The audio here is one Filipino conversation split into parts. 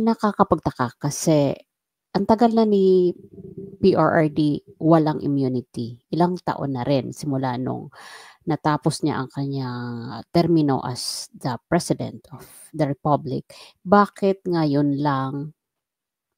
Nakakapagtaka kasi ang tagal na ni PRRD walang immunity. Ilang taon na rin simula nung natapos niya ang kanyang termino as the President of the Republic. Bakit ngayon lang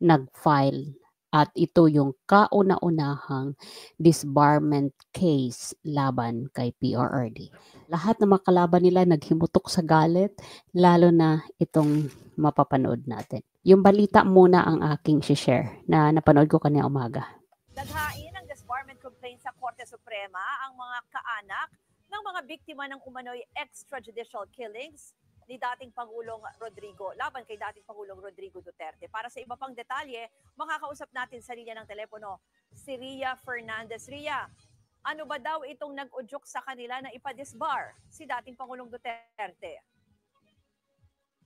nag-file at ito yung kauna-unahang disbarment case laban kay PRRD. Lahat ng mga kalaban nila naghimutok sa galit, lalo na itong mapapanood natin. Yung balita muna ang aking share na napanood ko kanina umaga. Naghain ng disbarment complaint sa Korte Suprema ang mga kaanak ng mga biktima ng umano'y extrajudicial killings ni dating Pangulong Rodrigo, laban kay dating Pangulong Rodrigo Duterte. Para sa iba pang detalye, makakausap natin sa linya ng telepono si Ria Fernandez. Ria, ano ba daw itong nag-udyok sa kanila na ipadisbar si dating Pangulong Duterte?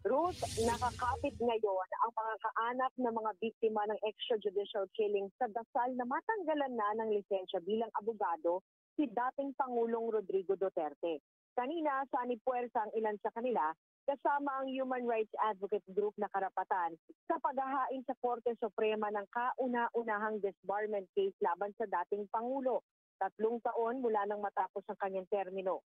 Ruth, nakakapit ngayon ang mga kaanak ng mga biktima ng extrajudicial killing sa dasal na matanggalan na ng lisensya bilang abogado si dating Pangulong Rodrigo Duterte. Kanina, sanipuwersa ang ilan sa kanila kasama ang human rights advocate group na Karapatan sa paghahain sa Korte Suprema ng kauna-unahang disbarment case laban sa dating Pangulo, 3 taon mula nang matapos ang kanyang termino.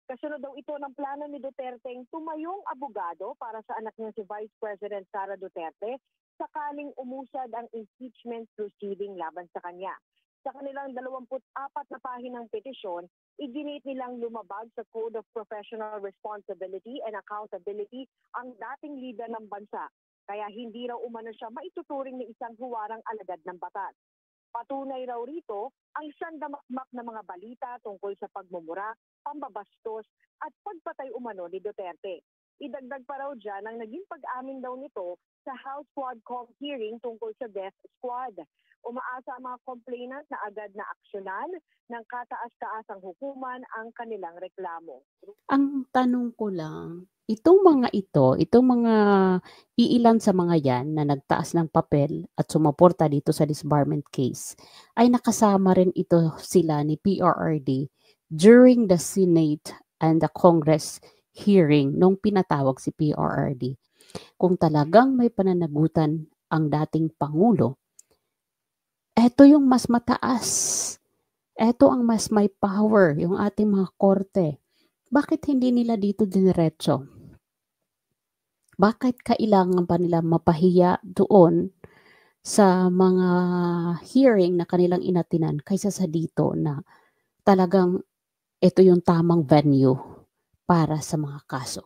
Kasunod daw ito ng plano ni Duterte tumayong abogado para sa anak niya si Vice President Sara Duterte sakaling umusad ang impeachment proceeding laban sa kanya. Sa kanilang 24 na pahinang petisyon, iginit nilang lumabag sa Code of Professional Responsibility and Accountability ang dating lider ng bansa, kaya hindi raw umano siya maituturing na isang huwarang alagad ng batas. Patunay raw rito ang sandamakmak na mga balita tungkol sa pagmumura, pambabastos at pagpatay umano ni Duterte. Idagdag pa raw dyan ang naging pag-amin daw nito sa House Quadcom hearing tungkol sa death squad. Umaasa ang mga complainant na agad na aksyonan ng kataas-taasang hukuman ang kanilang reklamo. Ang tanong ko lang, itong mga iilan sa mga yan na nagtaas ng papel at sumuporta dito sa disbarment case, ay nakasama rin ito sila ni PRRD during the Senate and the Congress hearing nung pinatawag si PRRD. Kung talagang may pananagutan ang dating Pangulo, eto yung mas mataas. Eto ang mas may power, yung ating mga korte. Bakit hindi nila dito diniretso? Bakit kailangan pa nila mapahiya doon sa mga hearing na kanilang inatinan kaysa sa dito na talagang ito yung tamang venue para sa mga kaso?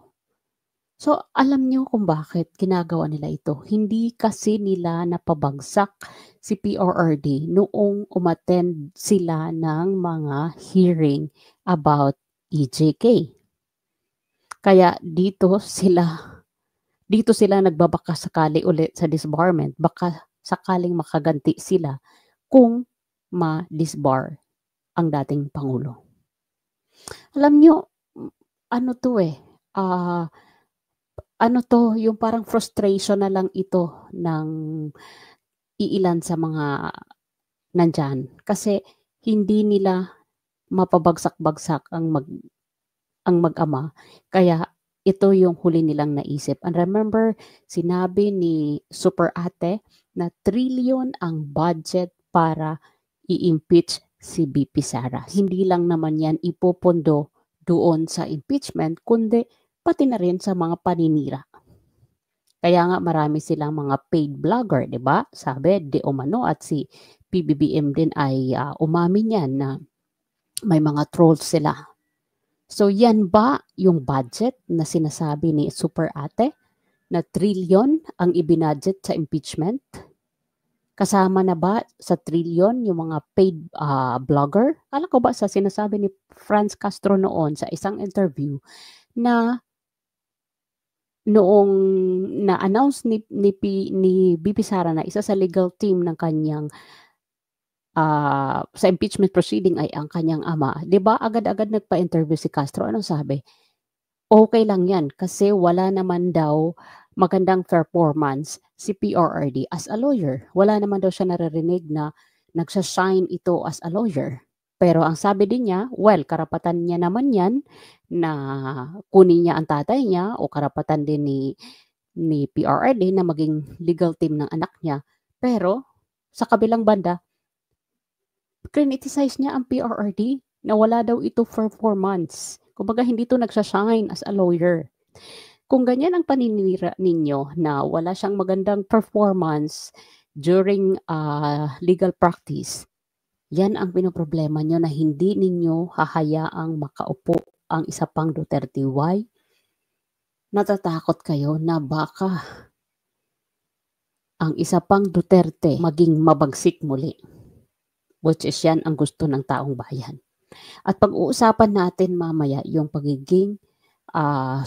So, alam nyo kung bakit ginagawa nila ito. Hindi kasi nila napabagsak si PRRD noong umattend sila ng mga hearing about EJK. Kaya dito sila nagbabaka sakali ulit sa disbarment. Baka sakaling makaganti sila kung ma-disbar ang dating Pangulo. Alam nyo, yung parang frustration na lang ito ng iilan sa mga nandyan. Kasi hindi nila mapabagsak-bagsak ang mag-ama. Kaya ito yung huli nilang naisip. And remember, sinabi ni Super Ate na trillion ang budget para i-impeach si BP Sara. Hindi lang naman yan ipopondo doon sa impeachment, kundi pati na rin sa mga paninira. Kaya nga marami silang mga paid vlogger, di ba? Sabi, di umano at si PBBM din ay umamin yan na may mga trolls sila. So yan ba yung budget na sinasabi ni Super Ate na trillion ang ibinudget sa impeachment? Kasama na ba sa trillion yung mga paid vlogger? Alam ko ba sa sinasabi ni Franz Castro noon sa isang interview na noong na-announce ni BP Sara na isa sa legal team ng kanyang sa impeachment proceeding ay ang kanyang ama, 'di ba? Agad-agad nagpa-interview si Castro. Anong sabi? Okay lang 'yan kasi wala naman daw magandang performance si PRRD as a lawyer. Wala naman daw siya naririnig na nagsa-shine ito as a lawyer. Pero ang sabi din niya, well, karapatan niya naman yan na kunin niya ang tatay niya o karapatan din ni ni PRRD na maging legal team ng anak niya. Pero sa kabilang banda, criticize niya ang PRRD na wala daw ito for 4 months. Kumbaga hindi to nagsashine as a lawyer. Kung ganyan ang paninira ninyo na wala siyang magandang performance during legal practice, yan ang pinoproblema nyo na hindi ninyo hahayaang makaupo ang isa pang Duterte. Why? Natatakot kayo na baka ang isa pang Duterte maging mabagsik muli. Which is yan ang gusto ng taong bayan. At pag-uusapan natin mamaya yung pagiging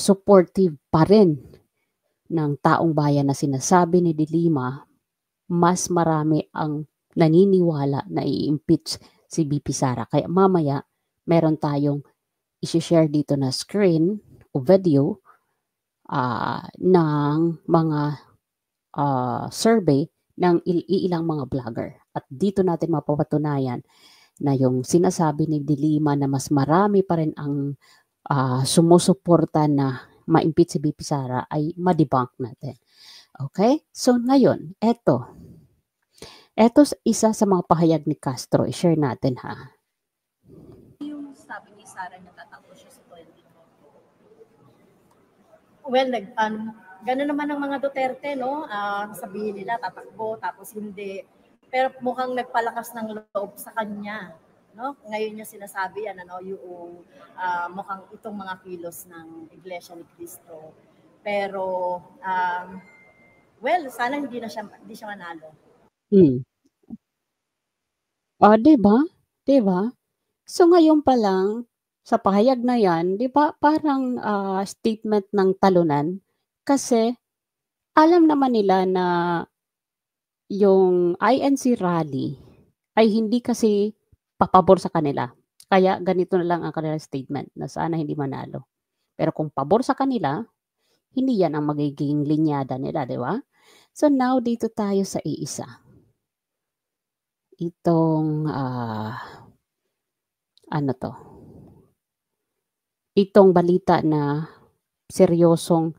supportive pa rin ng taong bayan na sinasabi ni De Lima, mas marami ang naniniwala na i-impeach si BP Sara. Kaya mamaya, meron tayong isi-share dito na screen o video ng mga survey ng ilang mga vlogger. At dito natin mapapatunayan na yung sinasabi ni De Lima na mas marami pa rin ang sumusuporta na ma-impeach si BP Sara ay ma-debunk natin. Okay? So ngayon, eto isa sa mga pahayag ni Castro. I-share natin ha. Yung sabi ni Sara na tatakbo siya sa 2024. Well, gano'n naman ang mga Duterte, no? Sabihin nila tatakbo, tapos hindi. Pero mukhang nagpalakas ng loob sa kanya. No? Ngayon niya sinasabi yan, yung mukhang itong mga kilos ng Iglesia ni Cristo. Pero, well, sana hindi siya manalo. Diba? Diba? So ngayon pa lang, sa pahayag na yan, di ba parang statement ng talunan? Kasi alam naman nila na yung INC rally ay hindi kasi papabor sa kanila. Kaya ganito na lang ang kanilang statement na sana hindi manalo. Pero kung pabor sa kanila, hindi yan ang magiging linyada nila, di ba? So now dito tayo sa iisa. Itong itong balita na seryosong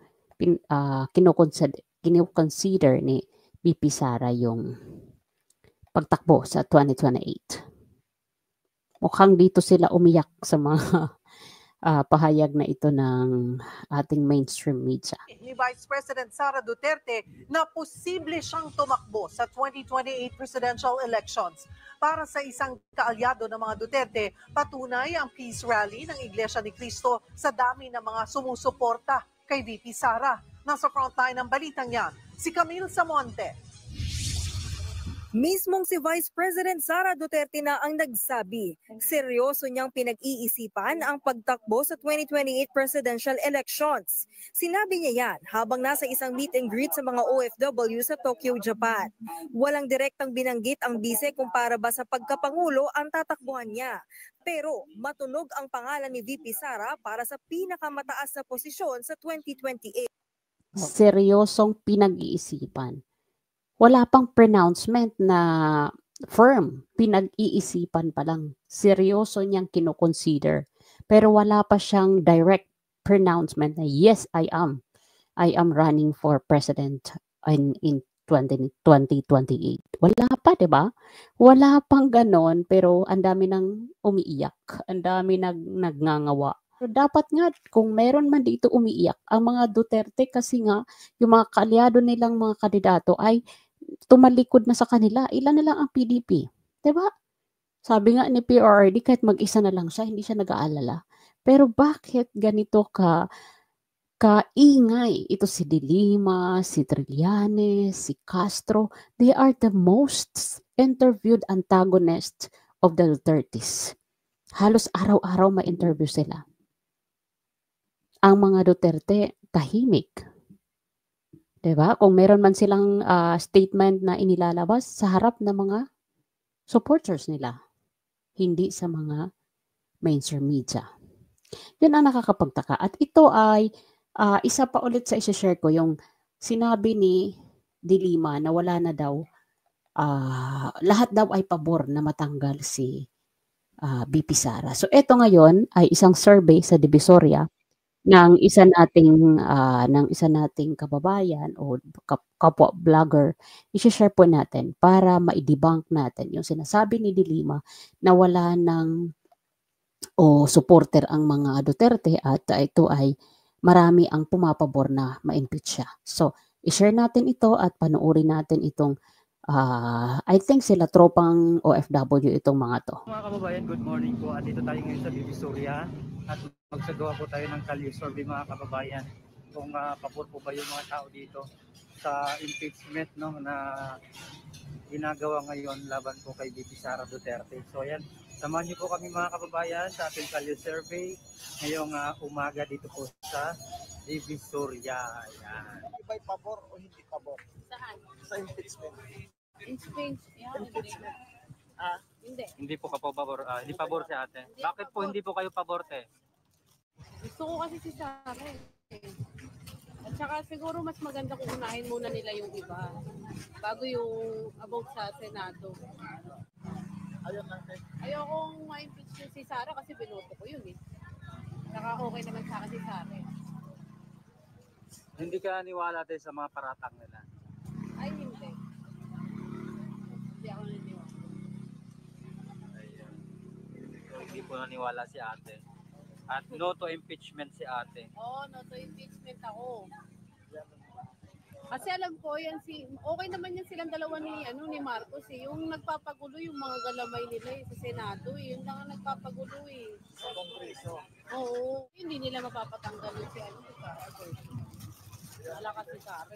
kinoconsider ni BP Sara yung pagtakbo sa 2028. Mukhang dito sila umiyak sa mga pahayag na ito ng ating mainstream media. Ni Vice President Sara Duterte na posible siyang tumakbo sa 2028 presidential elections. Para sa isang kaalyado ng mga Duterte, patunay ang peace rally ng Iglesia ni Cristo sa dami ng mga sumusuporta kay VP Sara. Nasa frontline ng balitang yan, si Camille Samonte. Mismong si Vice President Sara Duterte na ang nagsabi, seryoso niyang pinag-iisipan ang pagtakbo sa 2028 presidential elections. Sinabi niya yan habang nasa isang meet and greet sa mga OFW sa Tokyo, Japan. Walang direktang binanggit ang bise kung para ba sa pagkapangulo ang tatakbuhan niya. Pero matunog ang pangalan ni VP Sara para sa pinakamataas na posisyon sa 2028. Seryosong pinag-iisipan. Wala pang pronouncement na firm. Pinag-iisipan pa lang. Seryoso niyang kinoconsider. Pero wala pa siyang direct pronouncement na yes, I am running for president in 2028. Wala pa, 'di ba? Wala pang ganon, pero ang dami nang umiiyak. Ang dami nagngangawa. So, dapat nga, kung meron man dito umiiyak, ang mga Duterte kasi nga, yung mga kaalyado nilang mga kandidato ay tumalikod na sa kanila. Ilan na lang ang PDP. Diba? Sabi nga ni PRRD, kahit mag-isa na lang siya, hindi siya nag-aalala. Pero bakit ganito kaingay? Ito si De Lima, si Trillanes, si Castro. They are the most interviewed antagonists of the Dutertes. Halos araw-araw ma-interview sila. Ang mga Duterte, tahimik. Diba? Kung meron man silang statement na inilalabas sa harap ng mga supporters nila, hindi sa mga mainstream media. Yun ang nakakapagtaka. At ito ay isa pa ulit sa isa-share ko, yung sinabi ni De Lima na wala na daw, lahat daw ay pabor na matanggal si BP Sara. So ito ngayon ay isang survey sa Divisoria ng isa nating kababayan o kapwa vlogger, i-she-share po natin para ma-debunk natin yung sinasabi ni De Lima na wala ng supporter ang mga Duterte at ito ay marami ang pumapabor na ma-impeach siya. So, i-share natin ito at panoorin natin itong I think sila tropang OFW itong mga to. Mga kababayan, good morning po. At dito tayo ngayon sa Divisoria at magsagawa po tayo ng kalye survey mga kababayan kung pabor po ba yung mga tao dito sa impeachment na ginagawa ngayon laban po kay VP Sara Duterte. So ayan, samahan niyo po kami mga kababayan sa ating kalye survey ngayong umaga dito po sa Divisoria. Ayan. Iba'y pabor o hindi pabor? Saan? Sa impeachment. Impeachment. Impeachment. Hindi. Hindi po ka pabor, hindi pabor si ate. Bakit po hindi po kayo pabor te? Gusto ko kasi si Sara eh. At saka siguro mas maganda kung unahin muna nila yung iba. Bago yung about sa Senado. Ayun lang din. Ayokong ma-impeach yung si Sara kasi binoto ko yun eh. Saka okay naman sa akin si Sara eh. Hindi ka naniwala tayo sa mga paratang nila. Ay hindi. Hindi ako naniwala. Ayun. So, hindi po naniwala si ate. At no to impeachment si ate. Oo, no to impeachment ako. Kasi alam ko yan okay naman yan silang dalawa ni Marcos eh. Yung nagpapagulo yung mga galamay nila sa Senado eh. Yun lang ang nagpapagulo eh. Sa Kongreso. Oo, hindi nila mapapatanggal yung si Sara. Wala kasi Sara.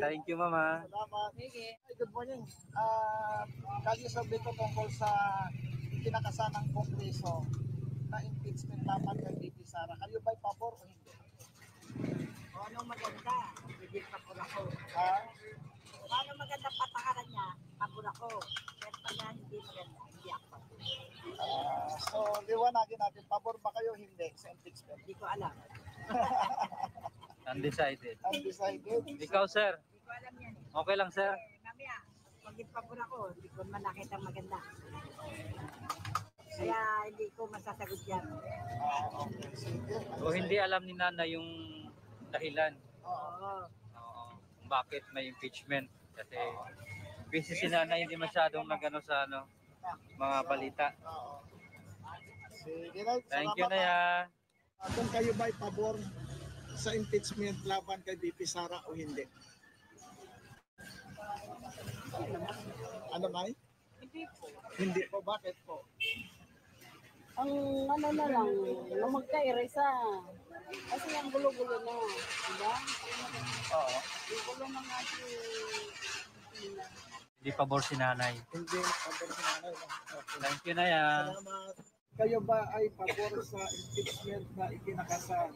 Thank you mama. Salamat. Sige. Ay, good morning. Kalye survey ko tungkol sa kinakasa ng Kongreso na impeachment laban kay VP Sara. Kayo ba'y pabor o hindi? Anong maganda? Bibig papur ako. Ha? Ano maganda patakaran niya? Papur ako. Pero pala hindi maganda. Hindi ako. So, liwanagin natin. Pabor ba kayo o hindi sa impeachment? Hindi ko alam. Undecided. Undecided? Ikaw sir, Hindi ko alam yan eh. okay lang sir? Mamaya, pag papur ako, hindi ko man nakita maganda. Kaya hindi ko masasagot yan. Okay. Sige. O hindi alam ni Nana yung dahilan. Oo. Oo. Kung bakit may impeachment. Kasi busy si Nana, hindi masyadong nagano sa mga balita. Oo. Sige na. Thank you na Salamat. ya. Kung kayo ba'y pabor sa impeachment laban kay VP Sara o hindi? Ano may? Hindi po. Hindi po. Bakit po? Ang ano na lang, na magka-erase kasi ang gulo-gulo na, diba? Oo. Yung gulo na nga Hindi pabor si nanay. Hindi pabor sa nanay. Okay. Thank you na ya. Salamat. Kayo ba ay pabor sa impeachment na ikinakasa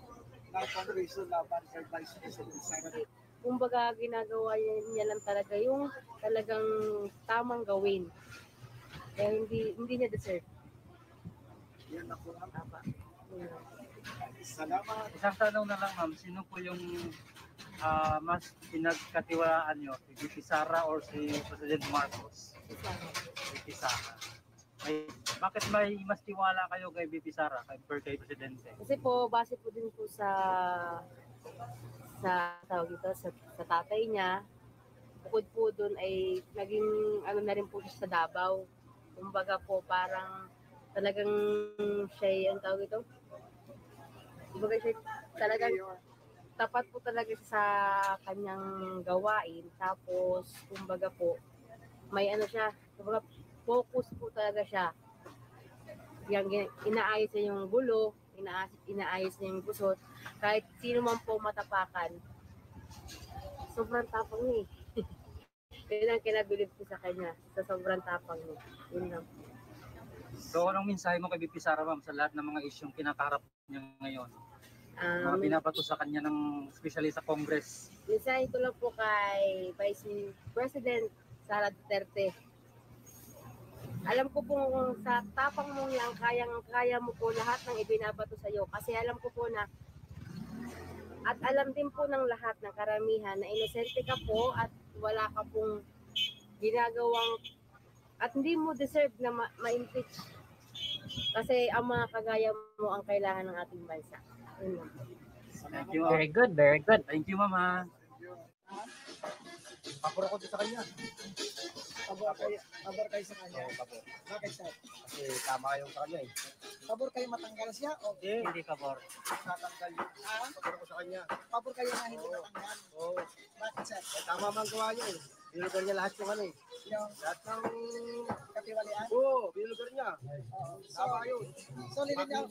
ng Kongreso laban kay Vice President Sara? kumbaga ginagawa niya lang talaga yung talagang tamang gawin. Kaya hindi niya deserve. Yan na po ang tama. Salamat. Isang tanong na lang ma'am, sino po yung mas pinagkatiwalaan nyo? Si VP Sara or si President Marcos? VP Sara. Bakit may mas tiwala kayo kay VP Sara kay Presidente? Kasi po, base po din po sa tawag dito, sa tatay niya, bukod po doon ay naging ano na rin po siya sa Davao. Kumbaga po parang talagang siya, ang tawag ito? Kumbaga siya talagang tapat po talaga sa kanyang gawain. Tapos, kumbaga po, may ano siya, kumbaga focus po talaga siya. Yung inaayos niya yung gulo, inaayos niya yung gusot. Kahit sino man po matapakan, sobrang tapang niya eh. Yun ang kinabilib ko sa kanya, sa sobrang tapang niya. Yun lang. So anong mensahe mo kay VP Sara ma'am sa lahat ng mga isyong kinakaharap niya ngayon? Mga binabato sa kanya ng especially sa Congress. Mensahe ko lang po kay Vice President Sara Duterte. Alam ko po sa tapang mo yan, kaya mo po lahat ng ibinabato sa iyo. Kasi alam ko po na, at alam din po ng lahat ng karamihan na inosente ka po at wala ka pong ginagawang, at hindi mo deserve na ma-impeach. Kasi ang mga kagaya mo ang kailangan ng ating bansa. Yun lang. Thank you. Very good, very good. Thank you, Mama. Pabor ako sa kanya. Pabor kayo sa kanya. Pabor. Bakit sir? Kasi tama yung sa kanya eh. Pabor kayo matanggal siya o Hindi pabor. tatanggal yun? Pabor ko sa kanya. Pabor kayo na hindi matanggal? Oo. Bakit sir? Tama man gawa niya eh. Binugar niya lahat yung ano eh. Yung Lahat ng... katiwalian? Oo, binugar niya. Tama yun. So nilinaw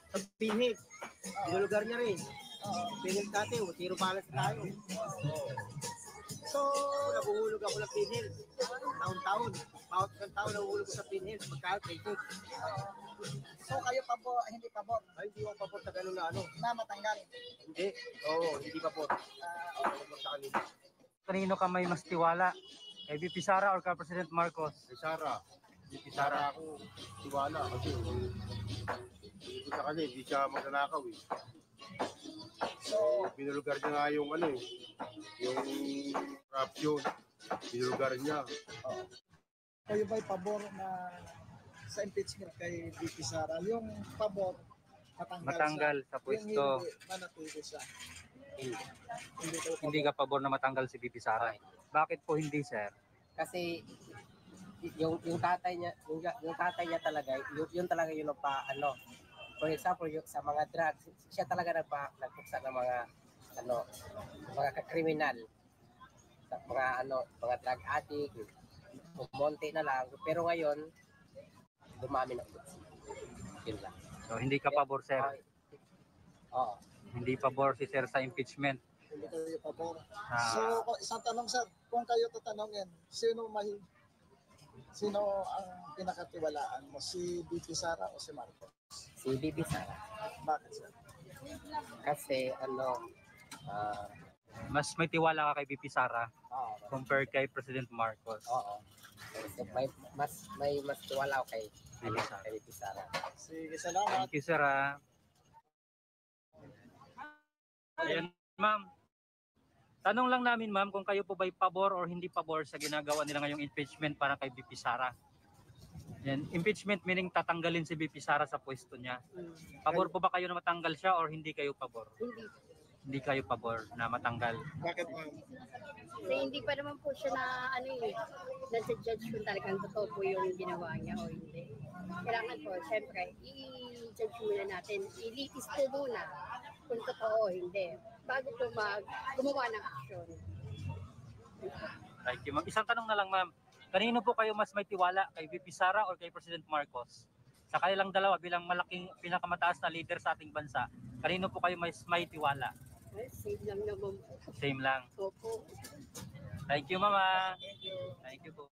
Pati sa pinhit. Binugar niya rin. Pinhit dati, tiro balance tayo. So, Nabuhulog ako ng pinhit. Taon-taon. Bawat isang taon nahuhulog ko sa pinhit. Pagkakas, pinhit. so kayo pabor, hindi pabor Ay, hindi ko pabor sa ganun na ano. na matanggal? Hindi. Oo, hindi pabor. Okay. Sa kanila. Kanino ka may mas tiwala? Kay VP Sara or kay President Marcos? Kay Sara. VP Sara. Ako, tiwala kasi hindi ko sa kanya, hindi siya magnanakaw eh. So, Binulugar niya nga yung ano eh, yung corruption. Binulugar niya. kayo ba'y pabor na sa impeachment kay VP Sara? Yung pabor, Matanggal sa Yung pwesto. hindi, manatili siya. Hindi kayo pabor. Hindi ka pabor na matanggal si VP Sara. Bakit po hindi, sir? Kasi yung tatay niya yung tatay niya talaga yun talaga yung ano, for example yung sa mga drugs, siya talaga nagpuksa ng mga mga kriminal, sa mga drug addict, kumonti na lang, pero ngayon dumami na ulit. Yun lang. So, hindi ka pabor, sir? Oo. Hindi pabor si sir sa impeachment? Hindi kayo pabor. Ah. So, isang tanong sir, kung kayo tatanungin, sino ang pinakatiwalaan mo? Si VP Sara o si Marcos? Si VP Sara. Bakit sir? Kasi Mas may tiwala ka kay VP Sara compared kay President Marcos? Oo. May mas tiwala ako kay VP Sara. Sige, salamat. Thank you, sir. Ayan, ma'am. Tanong lang namin, ma'am, kung kayo po ba'y pabor or hindi pabor sa ginagawa nila ngayong impeachment para kay VP Sara. Yan, impeachment meaning tatanggalin si VP Sara sa pwesto niya. Pabor po ba kayo na matanggal siya or hindi kayo pabor? Hindi. Hindi kayo pabor na matanggal. Bakit ma'am? Kasi hindi pa naman po siya nasa-judge kung talagang totoo po yung ginawa niya o hindi. Kailangan po, syempre, i-judge muna natin, ilitis po muna kung totoo o hindi, bago po gumawa ng aksyon. Thank you, ma'am. Isang tanong na lang, ma'am. Kanino po kayo mas may tiwala? Kay VP Sara or kay President Marcos? Sa kanilang dalawa bilang malaking pinakamataas na leader sa ating bansa, kanino po kayo mas may tiwala? Same lang naman po. Same lang. Opo. Thank you, mama. Thank you po.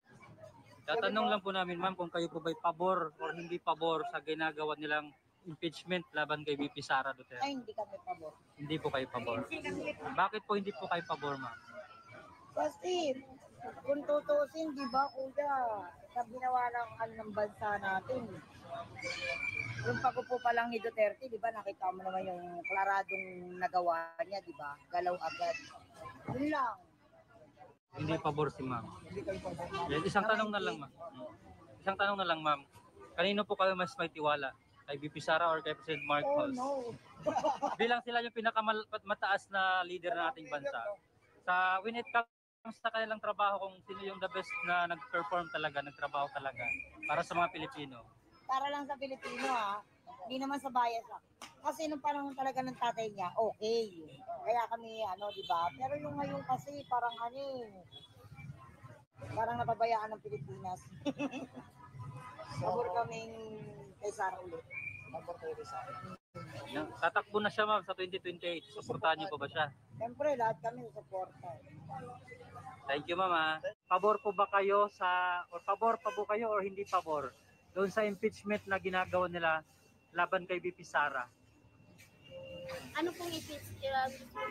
Tatanong lang po namin, ma'am, kung kayo po ba'y pabor or hindi pabor sa ginagawa nilang impeachment laban kay VP Sara Duterte. Ay, hindi kami pabor. Hindi po kayo pabor. Bakit po hindi po kayo pabor, ma'am? Kasi, kung tutusin, di ba, kuya, sa ginawa ng bansa natin, yung pagpupo pa lang ni Duterte, di ba, nakita mo naman yung klaradong nagawa niya, di ba? Galaw agad. Yun lang. Hindi pabor si ma'am. Hindi kayo pabor. Yan, isang tanong na lang, ma'am. Isang tanong na lang, ma'am. Kanino po kayo mas may tiwala? Kay VP Sara or kay President Oh, Marcos? no. Bilang sila yung pinakamataas na leader ng ating bansa. Sa when it comes sa kanilang trabaho, kung sino yung the best na nag-perform talaga, nagtrabaho talaga para sa mga Pilipino. Para lang sa Pilipino, ha? Hindi naman sa bias, ha? Kasi nung panahon talaga ng tatay niya, okay. Kaya kami, di ba? Pero yung ngayon kasi, parang parang napabayaan ng Pilipinas. Pabor kaming kay Sara ulit. Pabor kayo kay Sara. Tatakbo na siya, ma'am, sa 2028. Suportahan niyo po ba siya? Siyempre, lahat kami suporta. Thank you, mama. Pabor po ba kayo pabor pa po kayo or hindi pabor doon sa impeachment na ginagawa nila laban kay VP Sara? Ano pong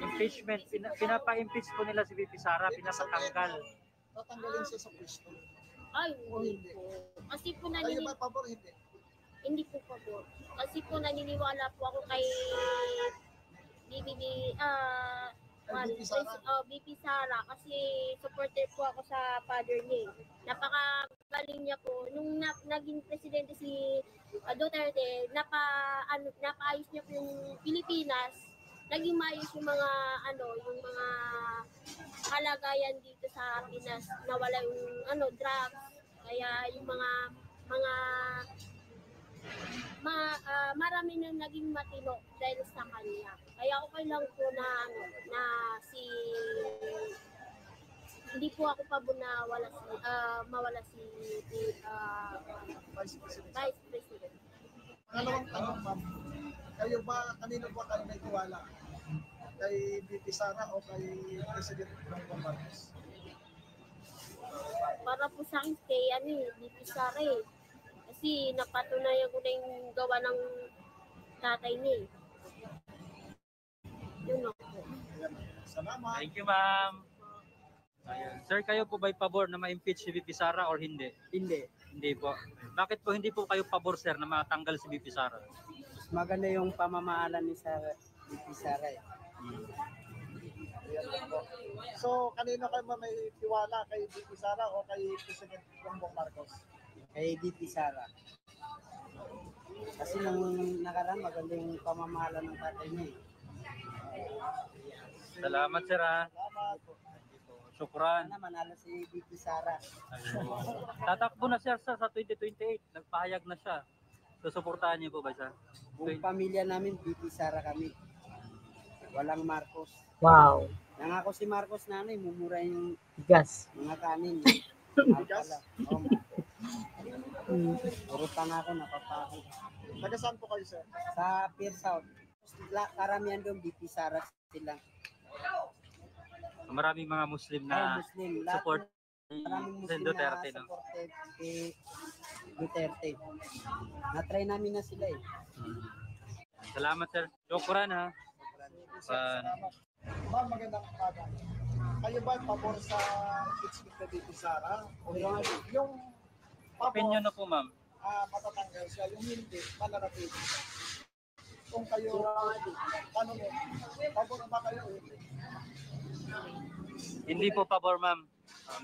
Impeachment, pinapa-impeach po nila si VP Sara, pinapatanggal. Tatanggalin siya sa pwesto. Ay, hindi po. Kasi po Kayo ba pabor? Hindi. Hindi po pabor. Kasi po naniniwala po ako kay VP Sara kasi supporter po ako sa father niya. linya po, nung naging presidente si Duterte, napaayos niya po yung Pilipinas, naging maayos yung mga yung mga kalagayan dito sa Pinas, nawala yung drugs, kaya yung marami na naging matino dahil sa kanya. Kaya okay lang po na hindi po ako pabor na mawala si Vice President. Pangalawang tanong, ma'am. Kayo ba, kanino ba kayo may tiwala? Kay VP Sara o kay President Bongbong Marcos? Para po sa akin kay VP Sara eh. Kasi napatunayan ko na yung gawa ng tatay niya eh. Yun ako po. Salamat. Thank you, ma'am. Ayan. Sir, kayo po ba'y pabor na ma-impeach si VP Sara or hindi? Hindi. Hindi po. Bakit po hindi po kayo pabor, sir, na matanggal si VP Sara? Mas maganda yung pamamahalan ni VP Sara eh. So, kanino kayo ba may tiwala? Kay VP Sara o kay President Bongbong Marcos? Kay VP Sara. Kasi nung nakaraan, maganda yung pamamahalan ng tatay niya eh. Salamat, sir, ha? Salamat. Syukran. Sana manalo si VP Sara. Tatakbo na siya sa 2028. Nagpahayag na siya. Susuportahan niyo po ba siya? Buong pamilya namin, VP Sara kami. Walang Marcos. Wow. Nangako si Marcos nanay, mumura yung Gas. mga kanin. Gas? Puro pa nga ako, napapakot. Taga saan po kayo, sir? Sa Pier South. Karamihan doon, VP Sara sila. Maraming mga Muslim na Muslim. support Maraming si Muslim Duterte, na no? supported kay Duterte. Na-try namin na sila eh. Salamat, sir. Syukran, ha? Salamat. Ma'am, magandang umaga. Kayo ba pabor sa impeachment ni VP Sara? O yung pabor, Opinion na po, ma'am. matatanggal siya, yung hindi, mananatili. Kung kayo, paano mo? Pabor ba kayo o hindi? Hindi po pabor, ma'am.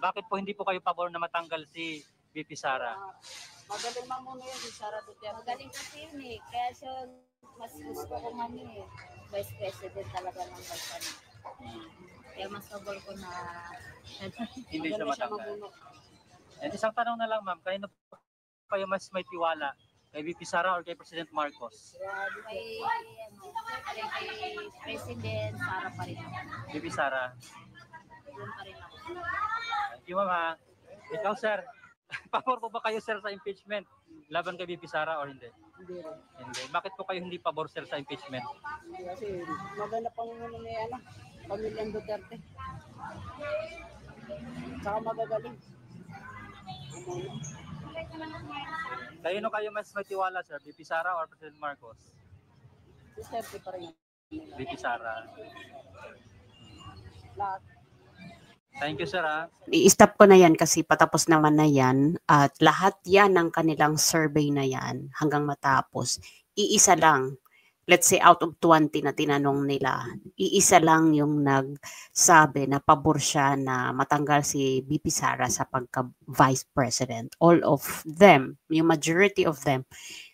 Bakit po hindi po kayo pabor na matanggal si VP Sara? Magaling man muna yun si Sara Duterte. Magaling kasi yun eh. Kaya siya, mas gusto ko man eh. Vice President talaga ng bansa niya. Kaya mas pabor ko na Hindi siya matanggal. And isang tanong na lang, ma'am. Kanino po kayo mas may tiwala? Kay VP Sara or kay President Marcos? kay President Sara pa rin ako. VP Sara. Yun pa rin ako. Thank you, ma'am, ha? Ikaw, sir. Pabor po ba kayo, sir, sa impeachment? Laban kay VP Sara or hindi? Hindi rin. Hindi. Bakit po kayo hindi pabor, sir, sa impeachment? Hindi kasi maganda pang ni pamilyang Duterte. Saka magagaling. Kayo kayo mas may tiwala, sir? VP Sara or President Marcos? Duterte pa rin. VP Sara. Lahat. Thank you, sir, ha? I-stop ko na yan kasi patapos naman na yan at lahat yan ng kanilang survey na yan hanggang matapos, iisa lang, let's say out of 20 na tinanong nila, iisa lang yung nagsabi na pabor siya na matanggal si VP Sara sa pagka-vice president. All of them, yung majority of them,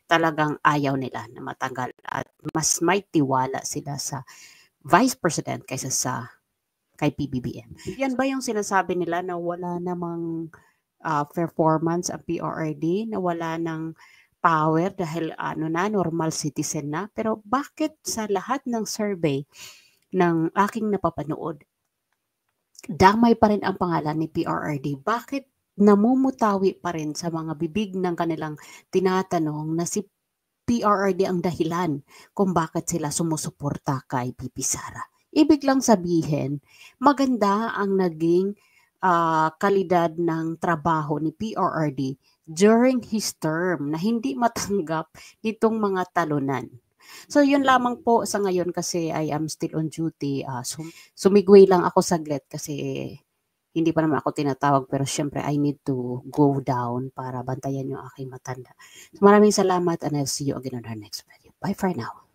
talagang ayaw nila na matanggal at mas may tiwala sila sa vice president kaysa sa kay PBBM. Yan ba yung sinasabi nila na wala namang performance ang PRRD, na wala ng power dahil normal citizen na? Pero bakit sa lahat ng survey ng aking napapanood, damay pa rin ang pangalan ni PRRD? Bakit namumutawi pa rin sa mga bibig ng kanilang tinatanong na si PRRD ang dahilan kung bakit sila sumusuporta kay VP Sara? Ibig lang sabihin, maganda ang naging kalidad ng trabaho ni PRRD during his term na hindi matanggap nitong mga talunan. So yun lamang po sa ngayon kasi I am still on duty. Sumigway lang ako saglit kasi hindi pa naman ako tinatawag pero syempre I need to go down para bantayan yung aking matanda. So, maraming salamat and I'll see you again on our next video. Bye for now.